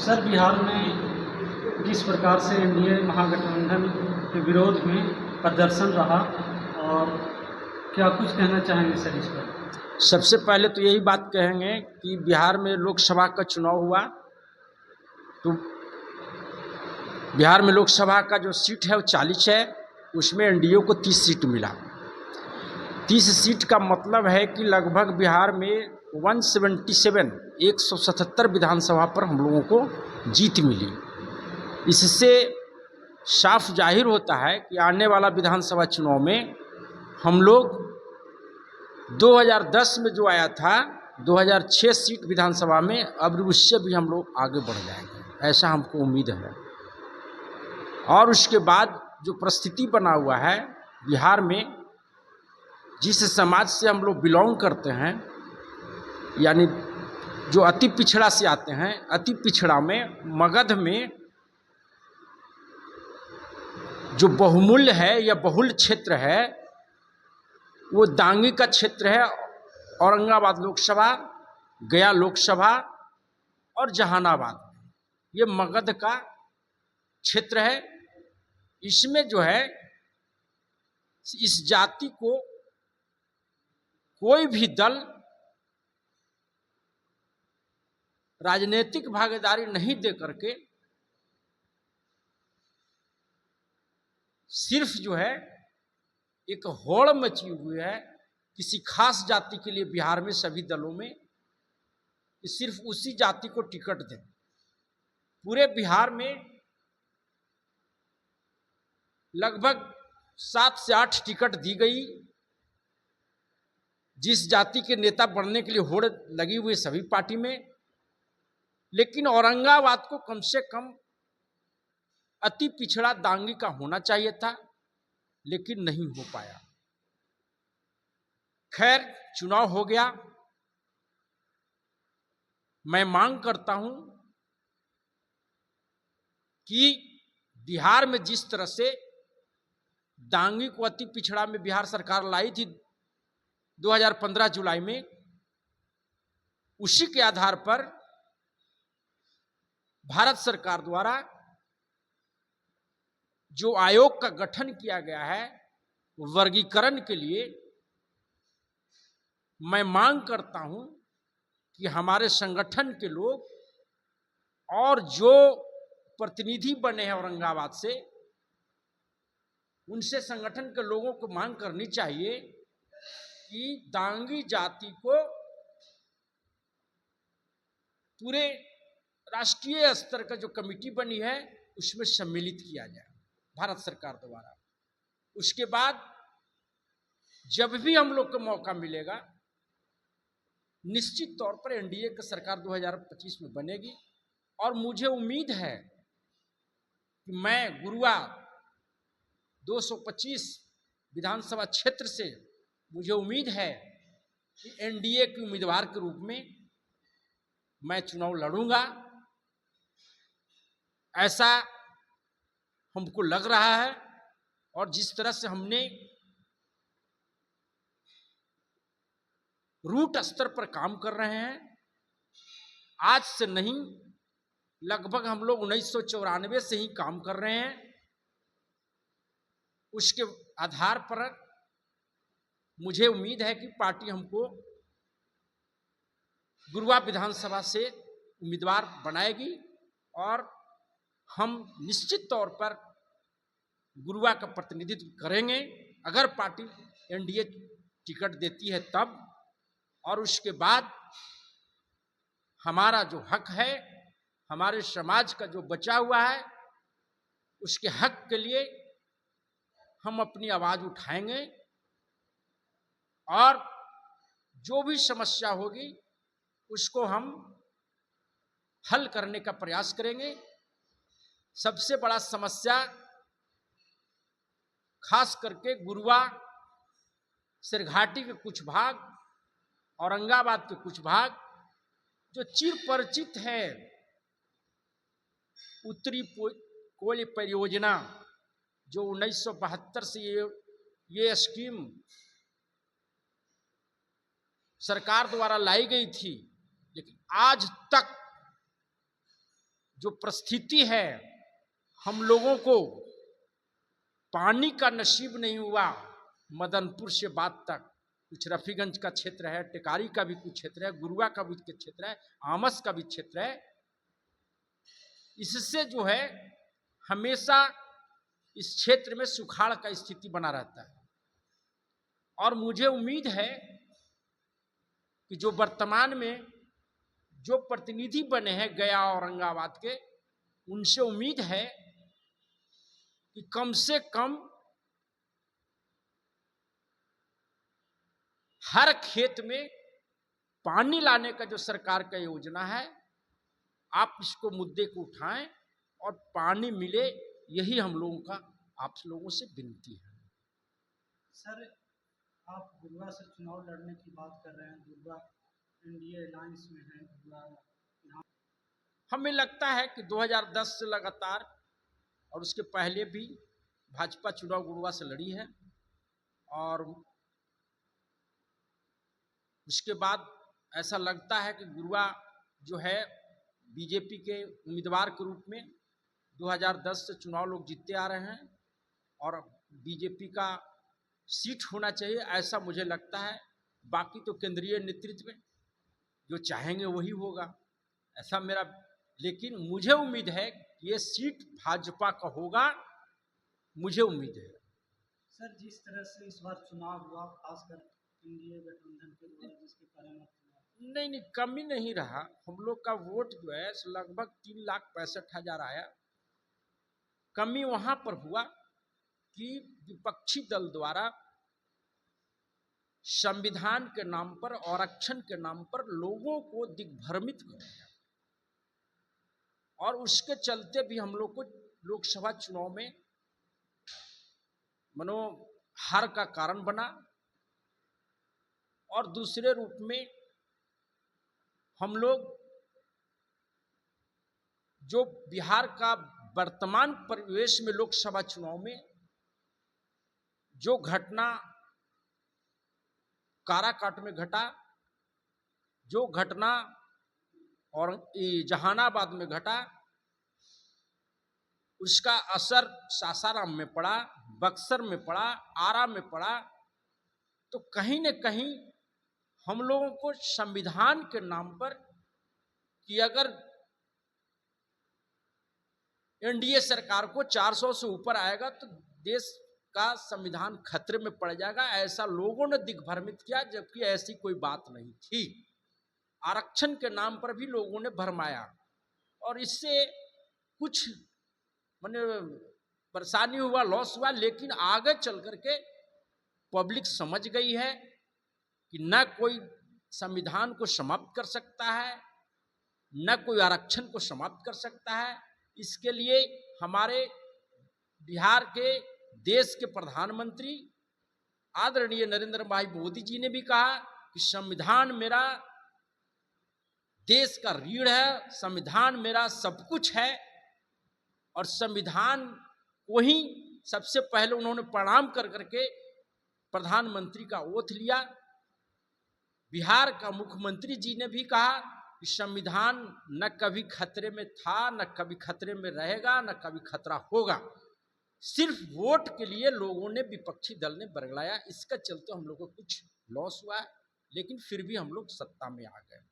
Sir, Bihar में जिस प्रकार से एनडीए महागठबंधन के विरोध में प्रदर्शन रहा, और क्या कुछ कहना चाहेंगे सर इस पर? सबसे पहले तो यही बात कहेंगे कि बिहार में लोकसभा का चुनाव हुआ तो बिहार में लोकसभा का जो सीट है वो 40 है, उसमें एनडीए को 30 सीट मिला। 30 सीट का मतलब है कि लगभग बिहार में 177 विधानसभा पर हम लोगों को जीत मिली। इससे साफ जाहिर होता है कि आने वाला विधानसभा चुनाव में हम लोग 2010 में जो आया था 2006 सीट विधानसभा में, अब उससे भी हम लोग आगे बढ़ जाएंगे, ऐसा हमको उम्मीद है। और उसके बाद जो परिस्थिति बना हुआ है बिहार में, जिस समाज से हम लोग बिलोंग करते हैं, यानी जो अति पिछड़ा से आते हैं, अति पिछड़ा में मगध में जो बहुमूल्य है या बहुल क्षेत्र है वो दांगी का क्षेत्र है। औरंगाबाद लोकसभा, गया लोकसभा और जहानाबाद, ये मगध का क्षेत्र है। इसमें जो है इस जाति को कोई भी दल राजनीतिक भागीदारी नहीं दे करके सिर्फ जो है एक होड़ मची हुई है किसी खास जाति के लिए बिहार में सभी दलों में, कि सिर्फ उसी जाति को टिकट दें। पूरे बिहार में लगभग 7 से 8 टिकट दी गई, जिस जाति के नेता बनने के लिए होड़ लगी हुई सभी पार्टी में। लेकिन औरंगाबाद को कम से कम अति पिछड़ा दांगी का होना चाहिए था, लेकिन नहीं हो पाया। खैर, चुनाव हो गया। मैं मांग करता हूं कि बिहार में जिस तरह से दांगी को अति पिछड़ा में बिहार सरकार लाई थी 2015 जुलाई में, उसी के आधार पर भारत सरकार द्वारा जो आयोग का गठन किया गया है वर्गीकरण के लिए, मैं मांग करता हूं कि हमारे संगठन के लोग और जो प्रतिनिधि बने हैं औरंगाबाद से, उनसे संगठन के लोगों को मांग करनी चाहिए कि दांगी जाति को पूरे राष्ट्रीय स्तर का जो कमेटी बनी है उसमें सम्मिलित किया जाए भारत सरकार द्वारा। उसके बाद जब भी हम लोग को मौका मिलेगा, निश्चित तौर पर एनडीए की सरकार 2025 में बनेगी। और मुझे उम्मीद है कि मैं गुरुआ 225 विधानसभा क्षेत्र से, मुझे उम्मीद है कि एनडीए के उम्मीदवार के रूप में मैं चुनाव लड़ूंगा, ऐसा हमको लग रहा है। और जिस तरह से हमने रूट स्तर पर काम कर रहे हैं, आज से नहीं, लगभग हम लोग 1994 से ही काम कर रहे हैं, उसके आधार पर मुझे उम्मीद है कि पार्टी हमको गुरुआ विधानसभा से उम्मीदवार बनाएगी और हम निश्चित तौर पर गुरुआ का प्रतिनिधित्व करेंगे, अगर पार्टी एनडीए टिकट देती है तब। और उसके बाद हमारा जो हक है, हमारे समाज का जो बचा हुआ है, उसके हक के लिए हम अपनी आवाज उठाएंगे और जो भी समस्या होगी उसको हम हल करने का प्रयास करेंगे। सबसे बड़ा समस्या खास करके गुरुआ, सिरघाटी के कुछ भाग, औरंगाबाद के कुछ भाग जो चिर परिचित है, उत्तरी कोयला परियोजना जो 1972 से ये स्कीम सरकार द्वारा लाई गई थी, लेकिन आज तक जो परिस्थिति है, हम लोगों को पानी का नसीब नहीं हुआ। मदनपुर से बात तक कुछ रफीगंज का क्षेत्र है, टिकारी का भी कुछ क्षेत्र है, गुरुआ का भी क्षेत्र है, आमस का भी क्षेत्र है। इससे जो है हमेशा इस क्षेत्र में सुखाड़ का स्थिति बना रहता है। और मुझे उम्मीद है कि जो वर्तमान में जो प्रतिनिधि बने हैं गया और औरंगाबाद के, उनसे उम्मीद है कि कम से कम हर खेत में पानी लाने का जो सरकार का योजना है, आप इसको मुद्दे को उठाएं और पानी मिले, यही हम लोगों का आप लोगों से विनती है। सर, आप गुरुआ से चुनाव लड़ने की बात कर रहे हैं, गुरुआ एनडीए अलायंस में है। गुरुआ हमें लगता है कि 2010 से लगातार और उसके पहले भी भाजपा चुनाव गुरुआ से लड़ी है, और उसके बाद ऐसा लगता है कि गुरुआ जो है बीजेपी के उम्मीदवार के रूप में 2010 से चुनाव लोग जीतते आ रहे हैं, और बीजेपी का सीट होना चाहिए, ऐसा मुझे लगता है। बाकी तो केंद्रीय नेतृत्व में जो चाहेंगे वही होगा, ऐसा मेरा, लेकिन मुझे उम्मीद है कि ये सीट भाजपा का होगा, मुझे उम्मीद है। सर, जिस तरह से इस बार चुनाव हुआ, खासकर एनडीए गठबंधन के द्वारा जिसके परिणाम नहीं, कमी नहीं रहा। हम लोग का वोट जो है लगभग 3,65,000 आया। कमी वहां पर हुआ कि विपक्षी दल द्वारा संविधान के नाम पर, आरक्षण के नाम पर लोगों को दिग्भ्रमित कर दिया, और उसके चलते भी हम लोग को लोकसभा चुनाव में हार का कारण बना। और दूसरे रूप में हम लोग जो बिहार का वर्तमान परिवेश में लोकसभा चुनाव में जो घटना काराकाट में घटा, जो घटना और जहानाबाद में घटा, उसका असर सासाराम में पड़ा, बक्सर में पड़ा, आरा में पड़ा। तो कहीं न कहीं हम लोगों को संविधान के नाम पर कि अगर एनडीए सरकार को 400 से ऊपर आएगा तो देश का संविधान खतरे में पड़ जाएगा, ऐसा लोगों ने दिग्भ्रमित किया, जबकि ऐसी कोई बात नहीं थी। आरक्षण के नाम पर भी लोगों ने भरमाया, और इससे कुछ परेशानी हुआ, लॉस हुआ, लेकिन आगे चल करके पब्लिक समझ गई है कि न कोई संविधान को समाप्त कर सकता है, न कोई आरक्षण को समाप्त कर सकता है। इसके लिए हमारे बिहार के देश के प्रधानमंत्री आदरणीय नरेंद्र भाई मोदी जी ने भी कहा कि संविधान मेरा देश का रीढ़ है, संविधान मेरा सब कुछ है, और संविधान को ही सबसे पहले उन्होंने प्रणाम कर करके प्रधानमंत्री का ओथ लिया। बिहार का मुख्यमंत्री जी ने भी कहा कि संविधान न कभी खतरे में था, न कभी खतरे में रहेगा, न कभी खतरा होगा। सिर्फ वोट के लिए लोगों ने, विपक्षी दल ने बरगलाया, इसका चलते हम लोग को कुछ लॉस हुआ, लेकिन फिर भी हम लोग सत्ता में आ गए।